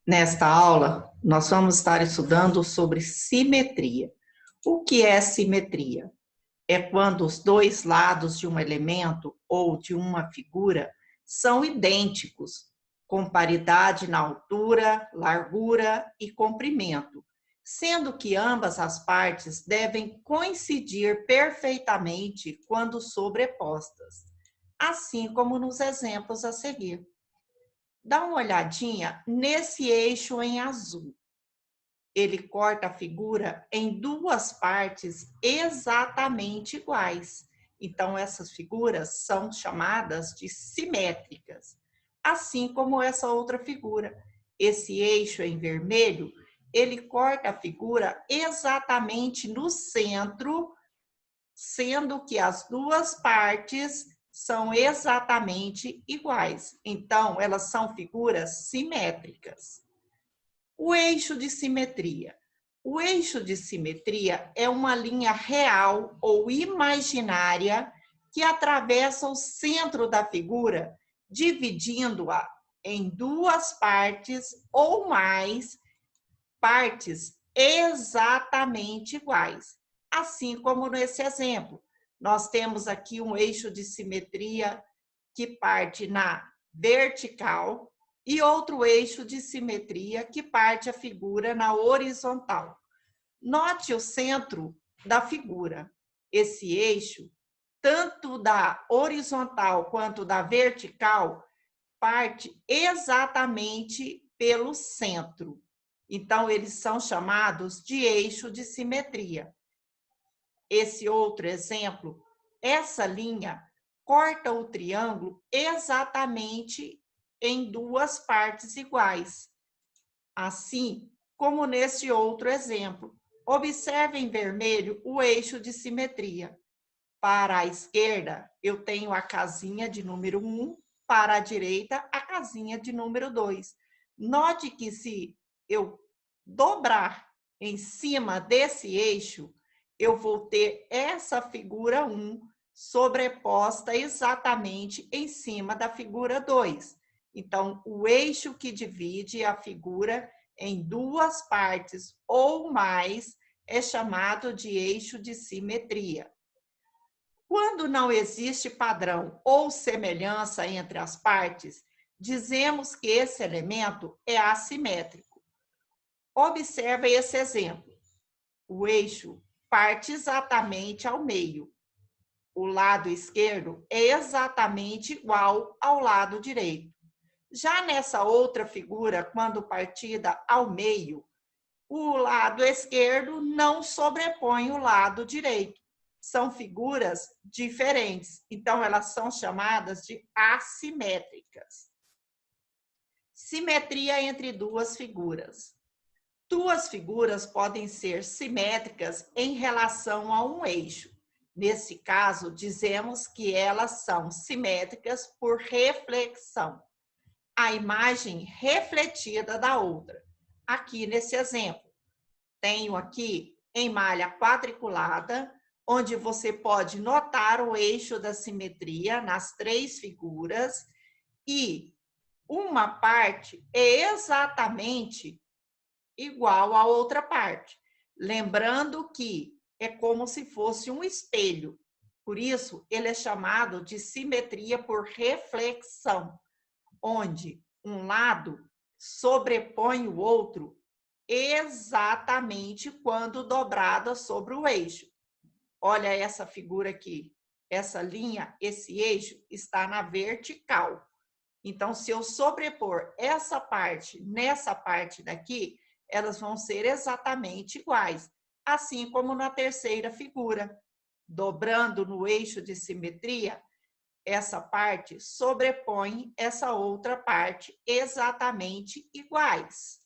Nesta aula, nós vamos estar estudando sobre simetria. O que é simetria? É quando os dois lados de um elemento ou de uma figura são idênticos, com paridade na altura, largura e comprimento, sendo que ambas as partes devem coincidir perfeitamente quando sobrepostas, assim como nos exemplos a seguir. Dá uma olhadinha nesse eixo em azul. Ele corta a figura em duas partes exatamente iguais. Então, essas figuras são chamadas de simétricas, assim como essa outra figura. Esse eixo em vermelho, ele corta a figura exatamente no centro, sendo que as duas partes são exatamente iguais. Então, elas são figuras simétricas. O eixo de simetria. O eixo de simetria é uma linha real ou imaginária que atravessa o centro da figura, dividindo-a em duas partes ou mais partes exatamente iguais. Assim como nesse exemplo, nós temos aqui um eixo de simetria que parte na vertical e outro eixo de simetria que parte a figura na horizontal. Note o centro da figura. Esse eixo, tanto da horizontal quanto da vertical, parte exatamente pelo centro. Então, eles são chamados de eixo de simetria. Esse outro exemplo, essa linha corta o triângulo exatamente em duas partes iguais. Assim como neste outro exemplo. Observe em vermelho o eixo de simetria. Para a esquerda, eu tenho a casinha de número 1, para a direita, a casinha de número 2. Note que se eu dobrar em cima desse eixo, eu vou ter essa figura 1 sobreposta exatamente em cima da figura 2. Então, o eixo que divide a figura em duas partes ou mais é chamado de eixo de simetria. Quando não existe padrão ou semelhança entre as partes, dizemos que esse elemento é assimétrico. Observe esse exemplo. O eixo parte exatamente ao meio. O lado esquerdo é exatamente igual ao lado direito. Já nessa outra figura, quando partida ao meio, o lado esquerdo não sobrepõe o lado direito. São figuras diferentes, então elas são chamadas de assimétricas. Simetria entre duas figuras. Duas figuras podem ser simétricas em relação a um eixo. Nesse caso, dizemos que elas são simétricas por reflexão. A imagem refletida da outra. Aqui nesse exemplo, tenho aqui em malha quadriculada, onde você pode notar o eixo da simetria nas três figuras e uma parte é exatamente igual à outra parte. Lembrando que é como se fosse um espelho. Por isso, ele é chamado de simetria por reflexão, onde um lado sobrepõe o outro exatamente quando dobrada sobre o eixo. Olha essa figura aqui. Essa linha, esse eixo, está na vertical. Então, se eu sobrepor essa parte nessa parte daqui, elas vão ser exatamente iguais. Assim como na terceira figura. Dobrando no eixo de simetria, essa parte sobrepõe essa outra parte exatamente iguais.